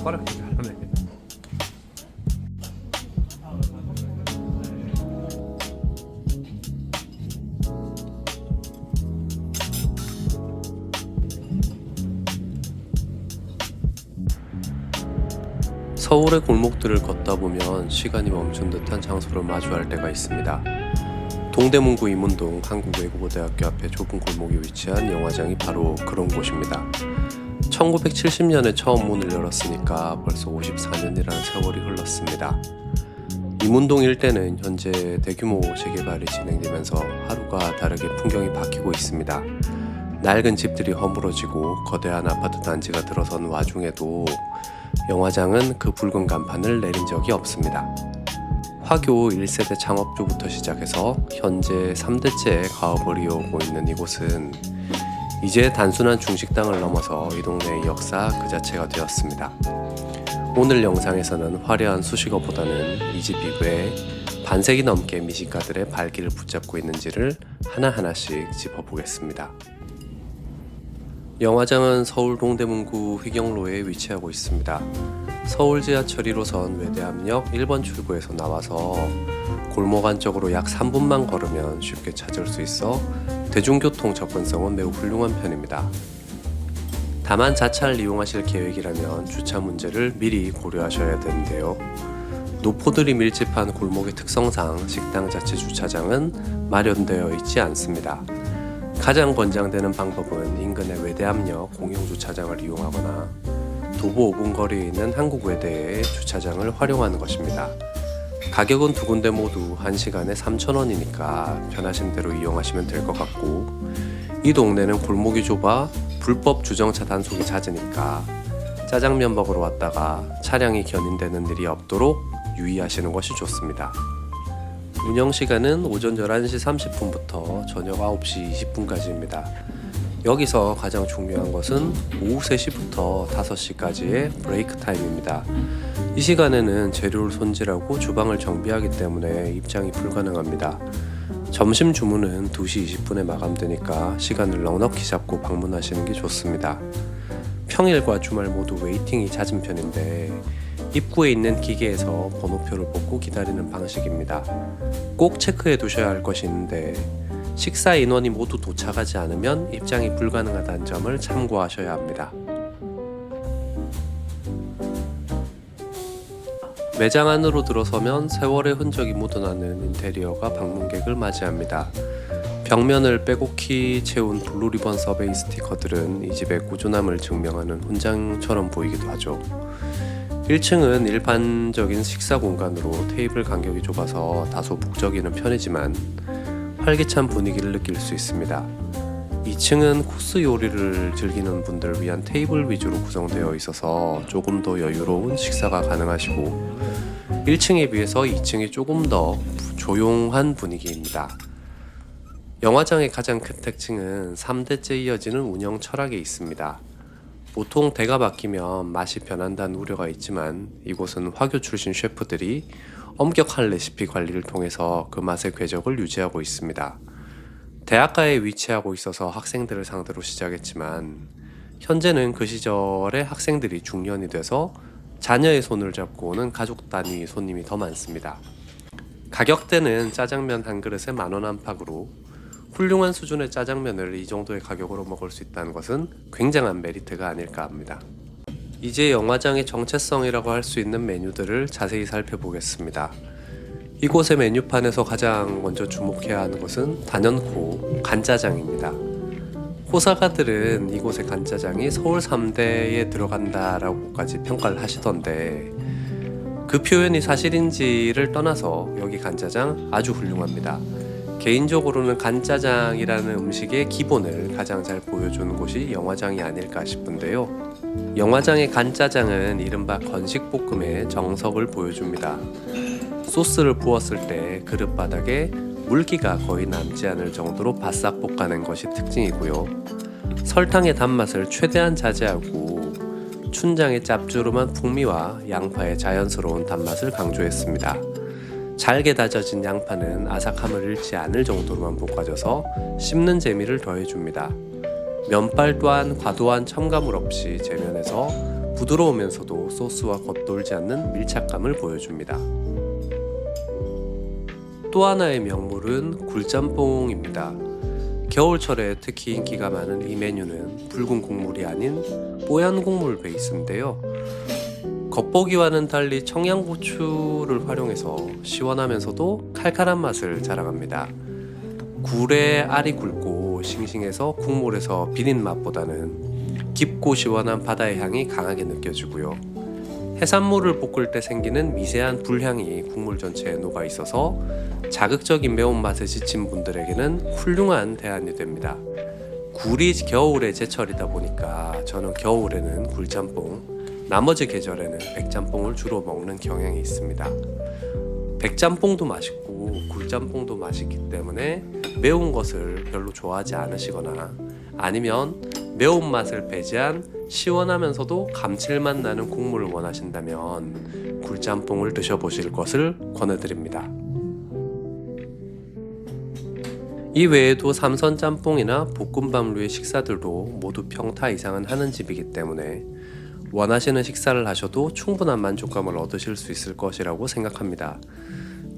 손가락이 잘하네. 서울의 골목들을 걷다 보면 시간이 멈춘 듯한 장소를 마주할 때가 있습니다. 동대문구 이문동 한국외국어대학교 앞에 좁은 골목에 위치한 영화장이 바로 그런 곳입니다. 1970년에 처음 문을 열었으니까 벌써 54년이라는 세월이 흘렀습니다. 이문동 일대는 현재 대규모 재개발이 진행되면서 하루가 다르게 풍경이 바뀌고 있습니다. 낡은 집들이 허물어지고 거대한 아파트 단지가 들어선 와중에도 영화장은 그 붉은 간판을 내린 적이 없습니다. 화교 1세대 창업주부터 시작해서 현재 3대째 가업을 이어오고 있는 이곳은 이제 단순한 중식당을 넘어서 이 동네의 역사 그 자체가 되었습니다. 오늘 영상에서는 화려한 수식어보다는 이 집 이외에 반세기 넘게 미식가들의 발길을 붙잡고 있는지를 하나하나씩 짚어보겠습니다. 영화장은 서울 동대문구 휘경로에 위치하고 있습니다. 서울 지하철 1호선 외대암역 1번 출구에서 나와서 골목 안쪽으로 약 3분만 걸으면 쉽게 찾을 수 있어 대중교통 접근성은 매우 훌륭한 편입니다. 다만 자차를 이용하실 계획이라면 주차 문제를 미리 고려하셔야 되는데요. 노포들이 밀집한 골목의 특성상 식당 자체 주차장은 마련되어 있지 않습니다. 가장 권장되는 방법은 인근의 외대암역 공용주차장을 이용하거나 도보 5분 거리에 있는 한국외대의 주차장을 활용하는 것입니다. 가격은 두 군데 모두 1시간에 3,000원이니까 편하신 대로 이용하시면 될 것 같고, 이 동네는 골목이 좁아 불법 주정차 단속이 잦으니까 짜장면 먹으러 왔다가 차량이 견인되는 일이 없도록 유의하시는 것이 좋습니다. 운영시간은 오전 11시 30분부터 저녁 9시 20분까지입니다. 여기서 가장 중요한 것은 오후 3시부터 5시까지의 브레이크 타임입니다. 이 시간에는 재료를 손질하고 주방을 정비하기 때문에 입장이 불가능합니다. 점심 주문은 2시 20분에 마감되니까 시간을 넉넉히 잡고 방문하시는 게 좋습니다. 평일과 주말 모두 웨이팅이 잦은 편인데 입구에 있는 기계에서 번호표를 뽑고 기다리는 방식입니다. 꼭 체크해 두셔야 할 것이 있는데 식사 인원이 모두 도착하지 않으면 입장이 불가능하다는 점을 참고하셔야 합니다. 매장 안으로 들어서면 세월의 흔적이 묻어나는 인테리어가 방문객을 맞이합니다. 벽면을 빼곡히 채운 블루리본 서베이 스티커들은 이 집의 꾸준함을 증명하는 훈장처럼 보이기도 하죠. 1층은 일반적인 식사 공간으로 테이블 간격이 좁아서 다소 북적이는 편이지만 활기찬 분위기를 느낄 수 있습니다. 2층은 코스 요리를 즐기는 분들을 위한 테이블 위주로 구성되어 있어서 조금 더 여유로운 식사가 가능하시고, 1층에 비해서 2층이 조금 더 조용한 분위기입니다. 영화장의 가장 큰 특징은 3대째 이어지는 운영 철학에 있습니다. 보통 대가 바뀌면 맛이 변한다는 우려가 있지만 이곳은 화교 출신 셰프들이 엄격한 레시피 관리를 통해서 그 맛의 궤적을 유지하고 있습니다. 대학가에 위치하고 있어서 학생들을 상대로 시작했지만 현재는 그 시절의 학생들이 중년이 돼서 자녀의 손을 잡고 오는 가족 단위 손님이 더 많습니다. 가격대는 짜장면 한 그릇에 10,000원 안팎으로 훌륭한 수준의 짜장면을 이 정도의 가격으로 먹을 수 있다는 것은 굉장한 메리트가 아닐까 합니다. 이제 영화장의 정체성이라고 할 수 있는 메뉴들을 자세히 살펴보겠습니다. 이곳의 메뉴판에서 가장 먼저 주목해야 하는 것은 단연코 간짜장입니다. 호사가들은 이곳의 간짜장이 서울 3대에 들어간다라고까지 평가를 하시던데 그 표현이 사실인지를 떠나서 여기 간짜장 아주 훌륭합니다. 개인적으로는 간짜장이라는 음식의 기본을 가장 잘 보여주는 곳이 영화장이 아닐까 싶은데요. 영화장의 간짜장은 이른바 건식볶음의 정석을 보여줍니다. 소스를 부었을 때 그릇 바닥에 물기가 거의 남지 않을 정도로 바싹 볶아낸 것이 특징이고요. 설탕의 단맛을 최대한 자제하고 춘장의 짭조름한 풍미와 양파의 자연스러운 단맛을 강조했습니다. 잘게 다져진 양파는 아삭함을 잃지 않을 정도로만 볶아져서 씹는 재미를 더해줍니다. 면발 또한 과도한 첨가물 없이 재면에서 부드러우면서도 소스와 겉돌지 않는 밀착감을 보여줍니다. 또 하나의 명물은 굴짬뽕입니다. 겨울철에 특히 인기가 많은 이 메뉴는 붉은 국물이 아닌 뽀얀 국물 베이스인데요. 겉보기와는 달리 청양고추를 활용해서 시원하면서도 칼칼한 맛을 자랑합니다. 굴에 알이 굵고 싱싱해서 국물에서 비린 맛보다는 깊고 시원한 바다의 향이 강하게 느껴지고요. 해산물을 볶을 때 생기는 미세한 불향이 국물 전체에 녹아 있어서 자극적인 매운맛에 지친 분들에게는 훌륭한 대안이 됩니다. 굴이 겨울에 제철이다 보니까 저는 겨울에는 굴짬뽕, 나머지 계절에는 백짬뽕을 주로 먹는 경향이 있습니다. 백짬뽕도 맛있고 굴짬뽕도 맛있기 때문에 매운 것을 별로 좋아하지 않으시거나 아니면 매운맛을 배제한 시원하면서도 감칠맛 나는 국물을 원하신다면 굴짬뽕을 드셔보실 것을 권해드립니다. 이 외에도 삼선짬뽕이나 볶음밥류의 식사들도 모두 평타 이상은 하는 집이기 때문에 원하시는 식사를 하셔도 충분한 만족감을 얻으실 수 있을 것이라고 생각합니다.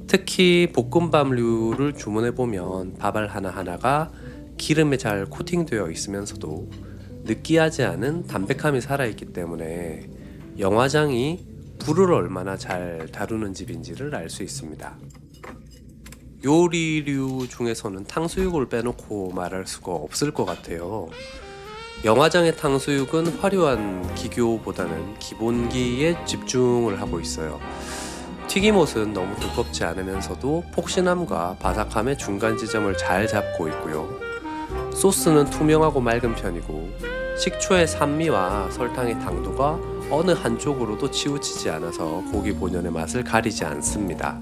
특히 볶음밥류를 주문해보면 밥알 하나하나가 기름에 잘 코팅되어 있으면서도 느끼하지 않은 담백함이 살아있기 때문에 영화장이 불을 얼마나 잘 다루는 집인지를 알 수 있습니다. 요리류 중에서는 탕수육을 빼놓고 말할 수가 없을 것 같아요. 영화장의 탕수육은 화려한 기교보다는 기본기에 집중을 하고 있어요. 튀김옷은 너무 두껍지 않으면서도 폭신함과 바삭함의 중간 지점을 잘 잡고 있고요. 소스는 투명하고 맑은 편이고 식초의 산미와 설탕의 당도가 어느 한쪽으로도 치우치지 않아서 고기 본연의 맛을 가리지 않습니다.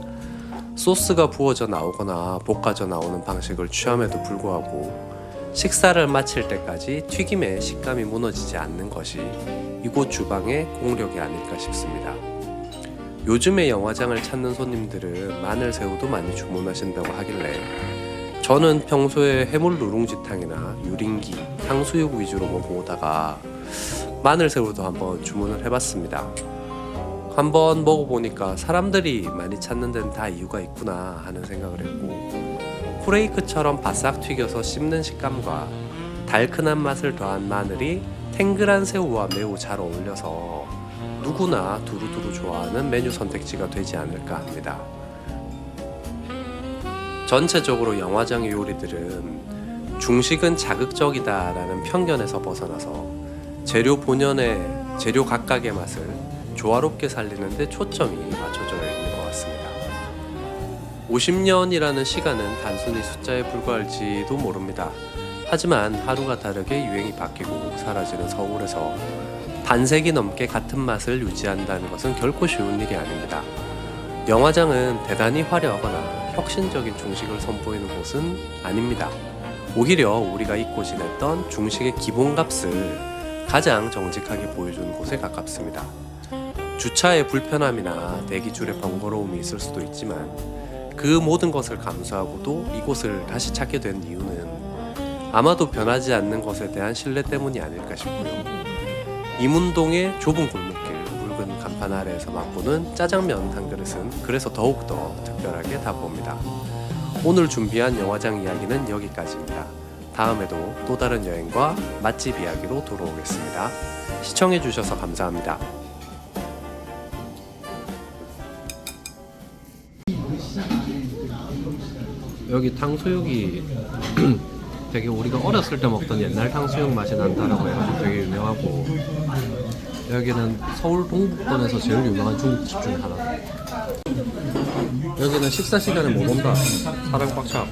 소스가 부어져 나오거나 볶아져 나오는 방식을 취함에도 불구하고 식사를 마칠 때까지 튀김의 식감이 무너지지 않는 것이 이곳 주방의 공력이 아닐까 싶습니다. 요즘에 영화장을 찾는 손님들은 마늘새우도 많이 주문하신다고 하길래 저는 평소에 해물 누룽지탕이나 유린기, 탕수육 위주로 먹어오다가 마늘새우도 한번 주문을 해봤습니다. 한번 먹어보니까 사람들이 많이 찾는 데는 다 이유가 있구나 하는 생각을 했고 후레이크처럼 바싹 튀겨서 씹는 식감과 달큰한 맛을 더한 마늘이 탱글한 새우와 매우 잘 어울려서 누구나 두루두루 좋아하는 메뉴 선택지가 되지 않을까 합니다. 전체적으로 영화장의 요리들은 중식은 자극적이다 라는 편견에서 벗어나서 재료 본연의 재료 각각의 맛을 조화롭게 살리는 데 초점이 맞춰져 있는 것 같습니다. 50년이라는 시간은 단순히 숫자에 불과할지도 모릅니다. 하지만 하루가 다르게 유행이 바뀌고 사라지는 서울에서 반세기 넘게 같은 맛을 유지한다는 것은 결코 쉬운 일이 아닙니다. 영화장은 대단히 화려하거나 혁신적인 중식을 선보이는 곳은 아닙니다. 오히려 우리가 잊고 지냈던 중식의 기본값을 가장 정직하게 보여주는 곳에 가깝습니다. 주차의 불편함이나 대기줄의 번거로움이 있을 수도 있지만 그 모든 것을 감수하고도 이곳을 다시 찾게 된 이유는 아마도 변하지 않는 것에 대한 신뢰 때문이 아닐까 싶고요. 이문동의 좁은 골목길 붉은 간판 아래에서 맛보는 짜장면 한 그릇은 그래서 더욱더 특별하게 다가옵니다. 오늘 준비한 영화장 이야기는 여기까지입니다. 다음에도 또 다른 여행과 맛집 이야기로 돌아오겠습니다. 시청해주셔서 감사합니다. 여기 탕수육이 되게 우리가 어렸을 때 먹던 옛날 탕수육 맛이 난다라고 해가지고 되게 유명하고 여기는 서울 동북권에서 제일 유명한 중국집 중에 하나. 여기는 식사 시간에 못 온다. 사람 꽉 차고.